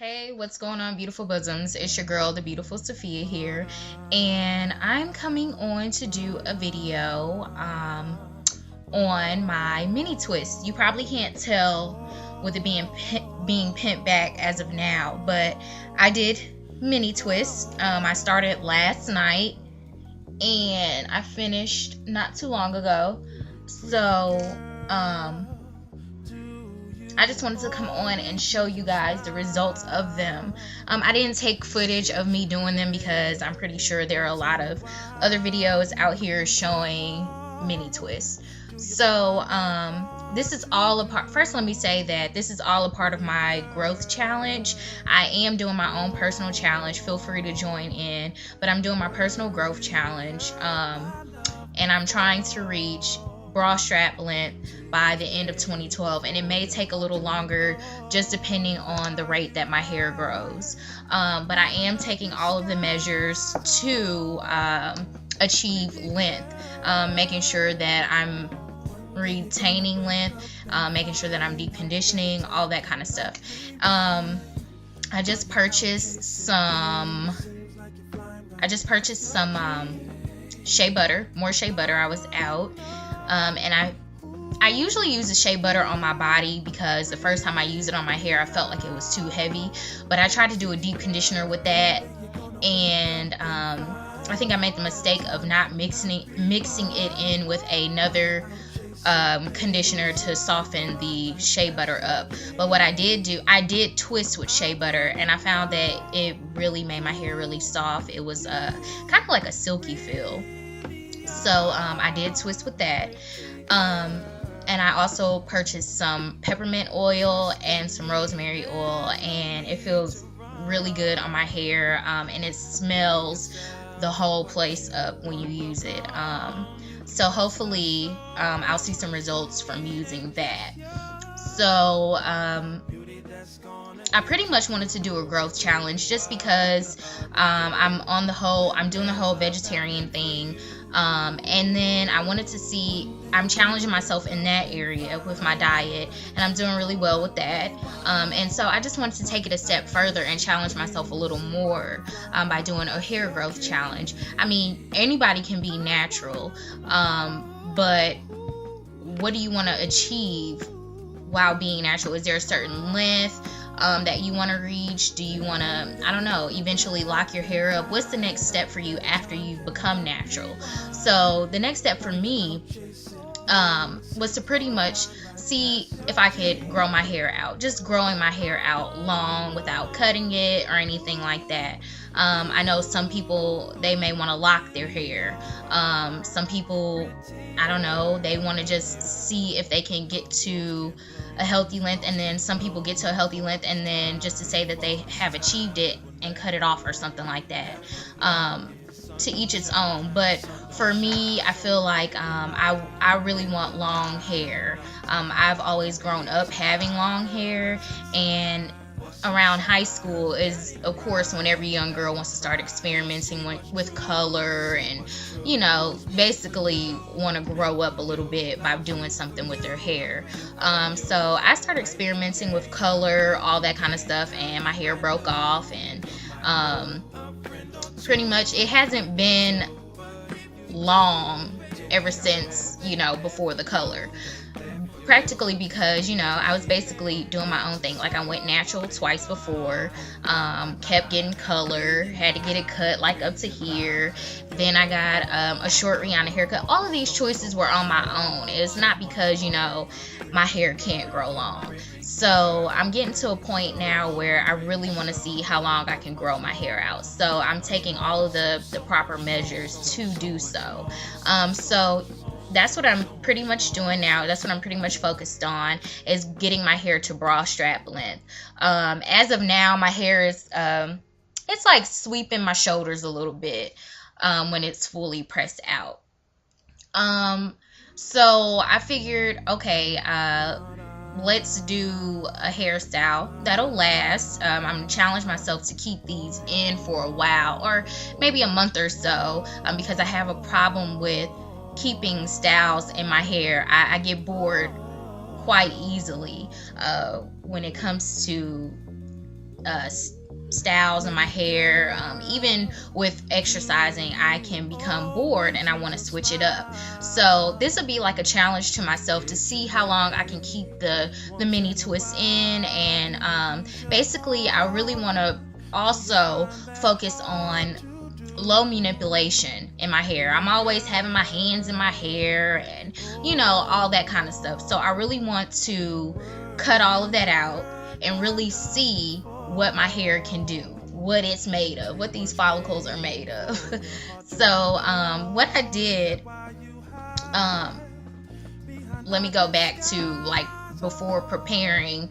Hey, what's going on, beautiful bosoms? It's your girl, the beautiful Sophia here, and I'm coming on to do a video on my mini twist. You probably can't tell with it being pinned back as of now, but I did mini twist. I started last night and I finished not too long ago. So I just wanted to come on and show you guys the results of them. I didn't take footage of me doing them because I'm pretty sure there are a lot of other videos out here showing mini twists. So this is all a part. First, let me say that this is all a part of my growth challenge. I am doing my own personal challenge. Feel free to join in, but I'm doing my personal growth challenge, and I'm trying to reach bra strap length by the end of 2012, and it may take a little longer just depending on the rate that my hair grows, but I am taking all of the measures to achieve length, making sure that I'm retaining length, making sure that I'm deep conditioning, all that kind of stuff. I just purchased some shea butter, more shea butter. I was out, and I usually use the shea butter on my body because the first time I used it on my hair, I felt like it was too heavy. But I tried to do a deep conditioner with that, and I think I made the mistake of not mixing it in with another conditioner to soften the shea butter up. But what I did do, I did twist with shea butter, and I found that it really made my hair really soft. It was kind of like a silky feel. So I did twist with that. And I also purchased some peppermint oil and some rosemary oil, and it feels really good on my hair, and it smells the whole place up when you use it. So hopefully I'll see some results from using that. So I pretty much wanted to do a growth challenge just because I'm doing the whole vegetarian thing, and then I wanted to see, I'm challenging myself in that area with my diet, and I'm doing really well with that, and so I just wanted to take it a step further and challenge myself a little more by doing a hair growth challenge. I mean, anybody can be natural, but what do you want to achieve while being natural? Is there a certain length that you want to reach? Do you want to, I don't know, eventually lock your hair up? What's the next step for you after you've become natural? So the next step for me was to pretty much see if I could grow my hair out, just growing my hair out long without cutting it or anything like that. I know some people, they may want to lock their hair. Some people, I don't know, they want to just see if they can get to a healthy length, and then some people get to a healthy length and then just to say that they have achieved it and cut it off or something like that. To each its own, but for me, I feel like I really want long hair. I've always grown up having long hair, and around high school is, of course, when every young girl wants to start experimenting with color and, you know, basically want to grow up a little bit by doing something with their hair. So I started experimenting with color, all that kind of stuff, and my hair broke off, and pretty much it hasn't been long ever since, you know, before the color. Practically because, you know, I was basically doing my own thing. Like, I went natural twice before, kept getting color, had to get it cut like up to here. Then I got a short Rihanna haircut. All of these choices were on my own. It's not because, you know, my hair can't grow long. So I'm getting to a point now where I really want to see how long I can grow my hair out. So I'm taking all of the proper measures to do so. So that's what I'm pretty much doing now. That's what I'm pretty much focused on, is getting my hair to bra strap length. As of now, my hair is, it's like sweeping my shoulders a little bit when it's fully pressed out. So I figured, okay, let's do a hairstyle that'll last. I'm gonna challenge myself to keep these in for a while, or maybe a month or so, because I have a problem with keeping styles in my hair. I get bored quite easily when it comes to styles in my hair. Even with exercising, I can become bored and I want to switch it up. So this would be like a challenge to myself to see how long I can keep the mini twists in. And basically, I really want to also focus on low manipulation in my hair. I'm always having my hands in my hair and all that kind of stuff. So I really want to cut all of that out and really see what my hair can do, what it's made of, what these follicles are made of. So what I did, let me go back to like before preparing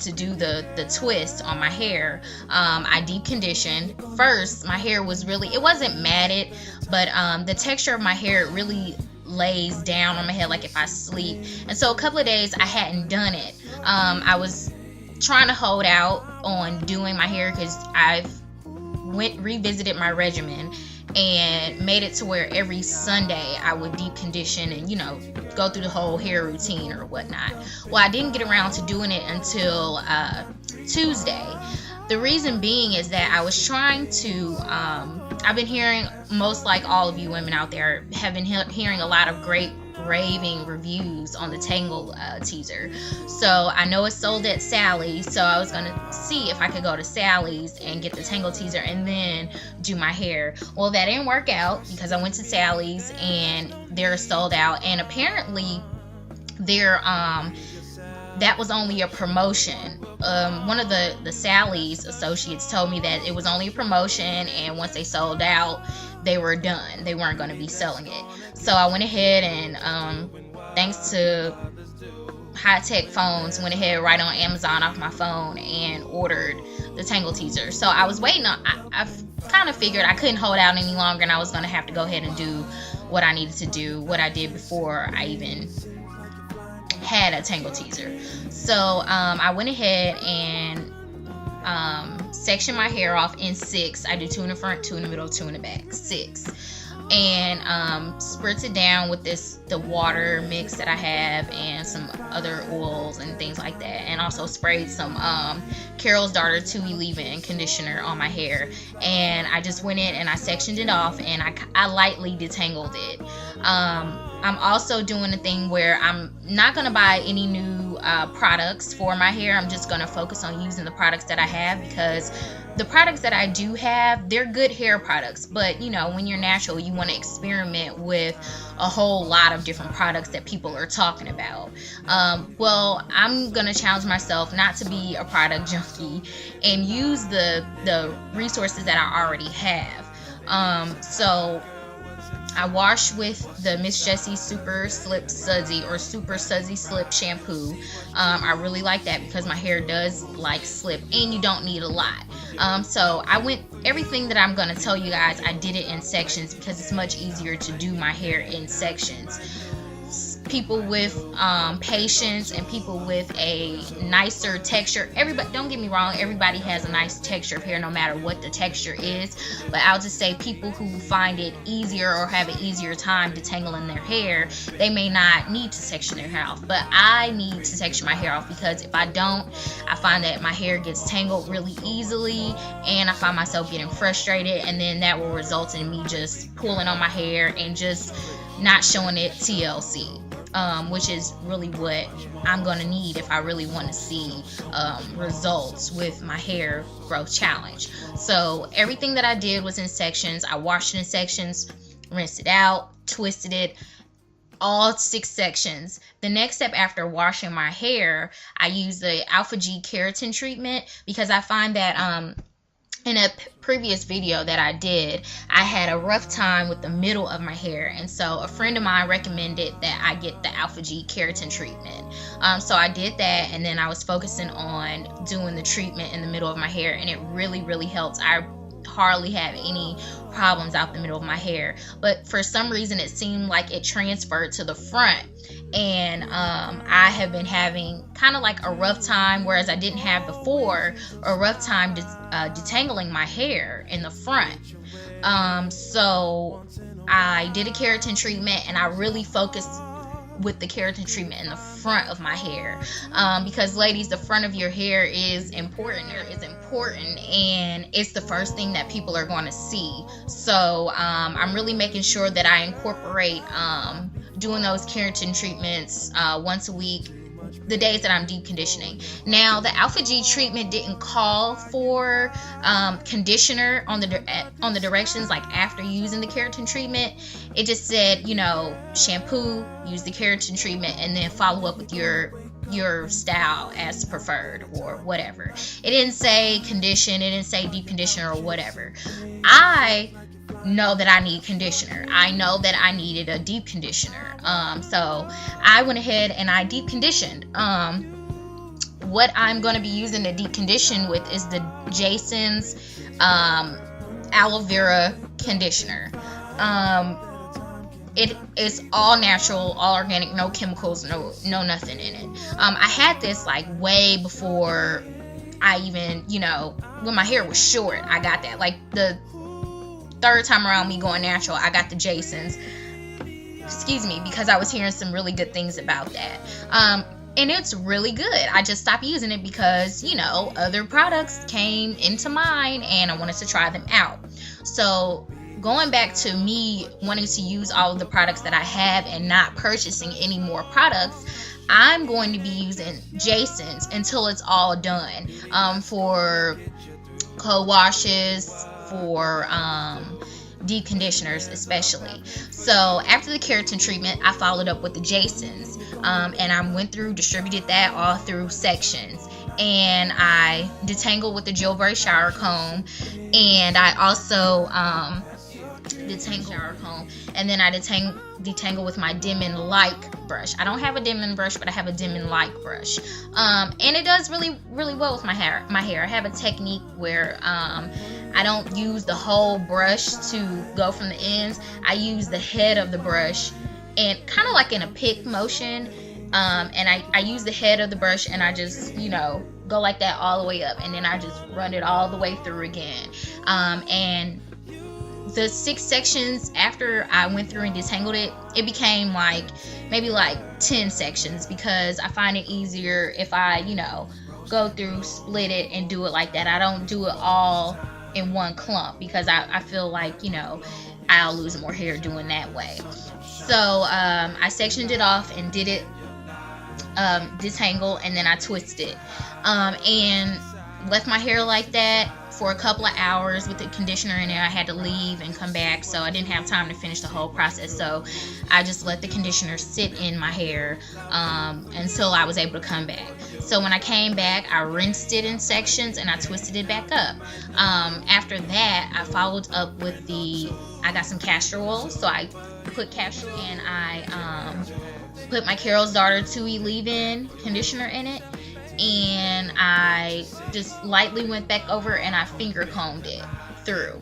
to do the twist on my hair. I deep conditioned. First, my hair was really, it wasn't matted, but the texture of my hair really lays down on my head like if I sleep. And so a couple of days I hadn't done it. I was trying to hold out on doing my hair because I've revisited my regimen and made it to where every Sunday I would deep condition and go through the whole hair routine or whatnot. Well, I didn't get around to doing it until Tuesday. The reason being is that I was trying to I've been hearing, most like all of you women out there have been hearing a lot of great raving reviews on the Tangle teaser. So I know it's sold at Sally's, so I was gonna see if I could go to Sally's and get the Tangle teaser and then do my hair. Well, that didn't work out because I went to Sally's and they're sold out, and apparently they're that was only a promotion. One of the Sally's associates told me that it was only a promotion, and once they sold out, they were done. They weren't going to be selling it. So I went ahead and, thanks to high-tech phones, went ahead right on Amazon off my phone and ordered the Tangle teaser. So I was waiting on, I kind of figured I couldn't hold out any longer and I was going to have to go ahead and do what I needed to do, what I did before I even had a Tangle teaser. So I went ahead and sectioned my hair off in 6. I do 2 in the front, 2 in the middle, 2 in the back, 6. And spritz it down with the water mix that I have and some other oils and things like that, and also sprayed some Carol's Daughter 2 leave-in conditioner on my hair, and I just went in and I sectioned it off and I lightly detangled it. I'm also doing a thing where I'm not going to buy any new products for my hair. I'm just going to focus on using the products that I have, because the products that I do have, they're good hair products, but when you're natural, you want to experiment with a whole lot of different products that people are talking about. Well, I'm gonna challenge myself not to be a product junkie and use the resources that I already have. So I wash with the Miss Jessie Super Slip Sudsy or Super Sudsy Slip shampoo. I really like that because my hair does like slip and you don't need a lot. So I went, everything that I'm going to tell you guys, I did it in sections because it's much easier to do my hair in sections. People with patience and people with a nicer texture, everybody, don't get me wrong, everybody has a nice texture of hair no matter what the texture is, but I'll just say people who find it easier or have an easier time detangling their hair, they may not need to section their hair off, but I need to section my hair off because if I don't, I find that my hair gets tangled really easily and I find myself getting frustrated, and then that will result in me just pulling on my hair and just not showing it TLC. Which is really what I'm going to need if I really want to see results with my hair growth challenge. So everything that I did was in sections. I washed it in sections, rinsed it out, twisted it, all 6 sections. The next step after washing my hair, I use the Alpha G keratin treatment because I find that in a previous video that I did, I had a rough time with the middle of my hair, and so a friend of mine recommended that I get the Alpha G keratin treatment. So I did that, and then I was focusing on doing the treatment in the middle of my hair, and it really, really helped. I hardly have any problems out the middle of my hair, but for some reason it seemed like it transferred to the front, and I have been having kind of like a rough time, whereas I didn't have before, a rough time detangling my hair in the front. So I did a keratin treatment and I really focused with the keratin treatment in the front of my hair, because ladies, the front of your hair is important. And it's the first thing that people are going to see. So I'm really making sure that I incorporate doing those keratin treatments once a week, the days that I'm deep conditioning. Now, the Alpha G treatment didn't call for conditioner on the directions, like after using the keratin treatment. It just said, shampoo, use the keratin treatment, and then follow up with your style as preferred or whatever. It didn't say condition, it didn't say deep conditioner or whatever. I know that I need conditioner. I know that I needed a deep conditioner. So I went ahead and I deep conditioned. What I'm going to be using the deep condition with is the Jason's aloe vera conditioner. It is all natural, all organic, no chemicals, no nothing in it. I had this like way before I even, when my hair was short, I got that. Like the third time around me going natural, I got the Jason's. Excuse me, because I was hearing some really good things about that. And it's really good. I just stopped using it because, other products came into mine and I wanted to try them out. So going back to me wanting to use all of the products that I have and not purchasing any more products, I'm going to be using Jason's until it's all done, for co-washes, for deep conditioners especially. So after the keratin treatment, I followed up with the Jason's, and I went through, distributed that all through sections, and I detangled with the Jailbreak shower comb, and I also detangle shower comb, and then I detangle with my Dim Like brush. I don't have a Dim brush, but I have a Dim Like brush, and it does really, really well with my hair. I have a technique where I don't use the whole brush to go from the ends. I use the head of the brush, and kind of like in a pick motion, and I use the head of the brush, and I just go like that all the way up, and then I just run it all the way through again. And the 6 sections after I went through and detangled it, it became maybe 10 sections, because I find it easier if I go through, split it, and do it like that. I don't do it all in one clump, because I feel like I'll lose more hair doing that way. So I sectioned it off and did it detangle, and then I twisted it, and left my hair like that for a couple of hours with the conditioner in there. I had to leave and come back, so I didn't have time to finish the whole process. So I just let the conditioner sit in my hair until I was able to come back. So when I came back, I rinsed it in sections and I twisted it back up. After that, I followed up with I got some castor oil, so I put castor, and I put my Carol's Daughter 2E leave-in conditioner in it, and I just lightly went back over and I finger combed it through.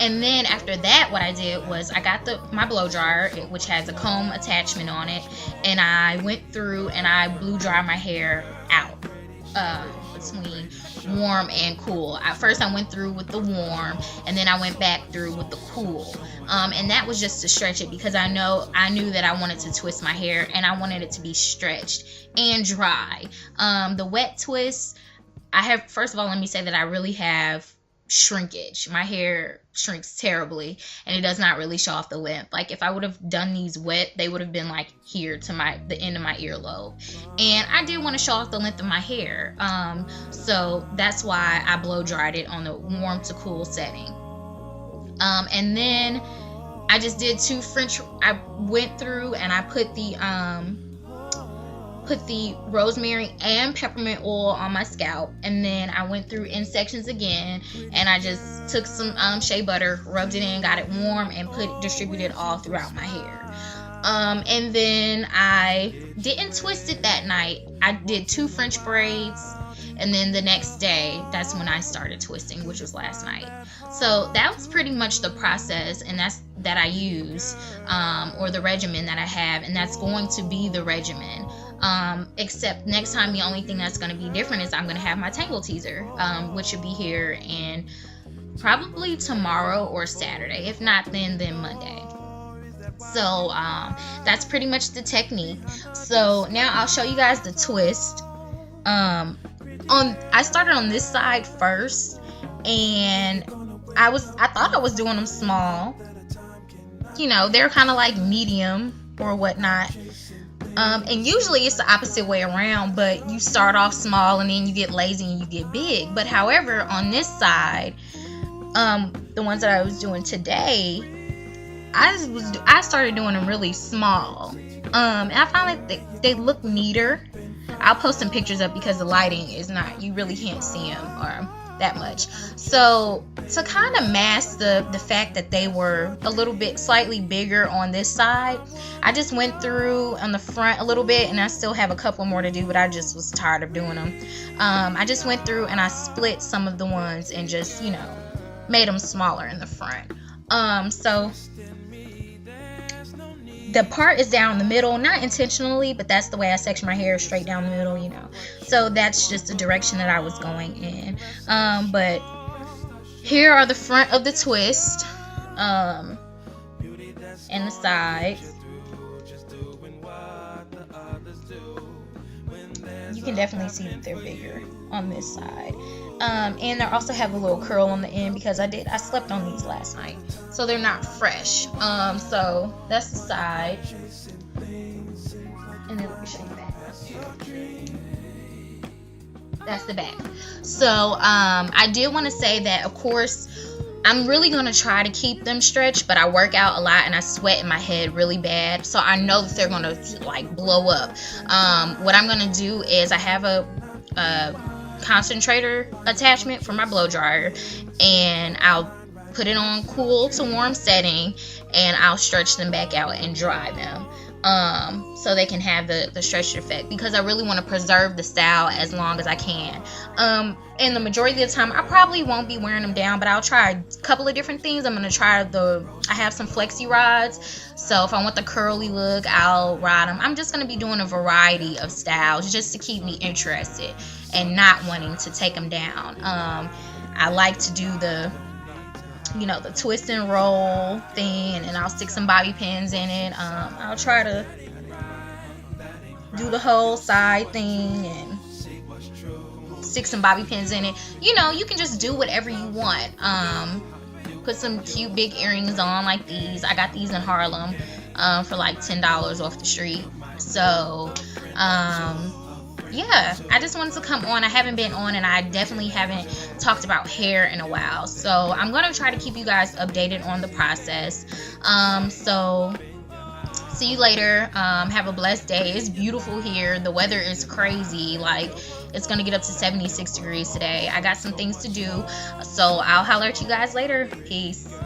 And then after that, what I did was I got my blow dryer, which has a comb attachment on it, and I went through and I blew dry my hair out between warm and cool. At first I went through with the warm, and then I went back through with the cool, and that was just to stretch it, because I knew that I wanted to twist my hair, and I wanted it to be stretched and dry. The wet twist, first of all, let me say that I really have shrinkage. My hair shrinks terribly, and it does not really show off the length. Like if I would have done these wet, they would have been like here to the end of my earlobe, and I did want to show off the length of my hair, so that's why I blow dried it on the warm to cool setting. And then I just did I went through and I put the rosemary and peppermint oil on my scalp, and then I went through in sections again, and I just took some shea butter, rubbed it in, got it warm, and distributed all throughout my hair. And then I didn't twist it that night. I did 2 French braids, and then the next day, that's when I started twisting, which was last night. So that was pretty much the process, and that I use, or the regimen that I have, and that's going to be the regimen. Except next time, the only thing that's going to be different is I'm going to have my Tangle Teaser, which should be here in probably tomorrow or Saturday. If not, then Monday. So that's pretty much the technique. So now I'll show you guys the twist. I started on this side first, and I thought I was doing them small. You know, they're kind of like medium or whatnot. And usually it's the opposite way around, but you start off small and then you get lazy and you get big. But however, on this side, the ones that I was doing today, I started doing them really small. And I found like they look neater. I'll post some pictures up because the lighting is not, you really can't see them or that much. So to kind of mask the fact that they were a little bit slightly bigger on this side, I just went through on the front a little bit, and I still have a couple more to do, but I just was tired of doing them. I just went through and I split some of the ones and just, you know, made them smaller in the front. So the part is down the middle, not intentionally, but that's the way I section my hair, straight down the middle, you know. So that's just the direction that I was going in. But here are the front of the twist, and the sides. You can definitely see that they're bigger on this side. And I also have a little curl on the end because I slept on these last night, so they're not fresh. So that's the side, and then let me show you that. That's the back. So I did want to say that, of course, I'm really going to try to keep them stretched, but I work out a lot and I sweat in my head really bad, so I know that they're going to like blow up. What I'm going to do is I have a concentrator attachment for my blow dryer, and I'll put it on cool to warm setting, and I'll stretch them back out and dry them, so they can have the stretched effect, because I really want to preserve the style as long as I can. And the majority of the time I probably won't be wearing them down, but I'll try a couple of different things. I'm going to try I have some flexi rods, so if I want the curly look, I'll ride them. I'm just going to be doing a variety of styles just to keep me interested and not wanting to take them down. I like to do the twist and roll thing, and I'll stick some bobby pins in it. I'll try to do the whole side thing and stick some bobby pins in it. You know, you can just do whatever you want. Put some cute big earrings on like these. I got these in Harlem for like $10 off the street. So yeah, I just wanted to come on. I haven't been on, and I definitely haven't talked about hair in a while, so I'm going to try to keep you guys updated on the process. So see you later. Have a blessed day. It's beautiful here. The weather is crazy. Like, it's going to get up to 76 degrees today. I got some things to do, so I'll holler at you guys later. Peace.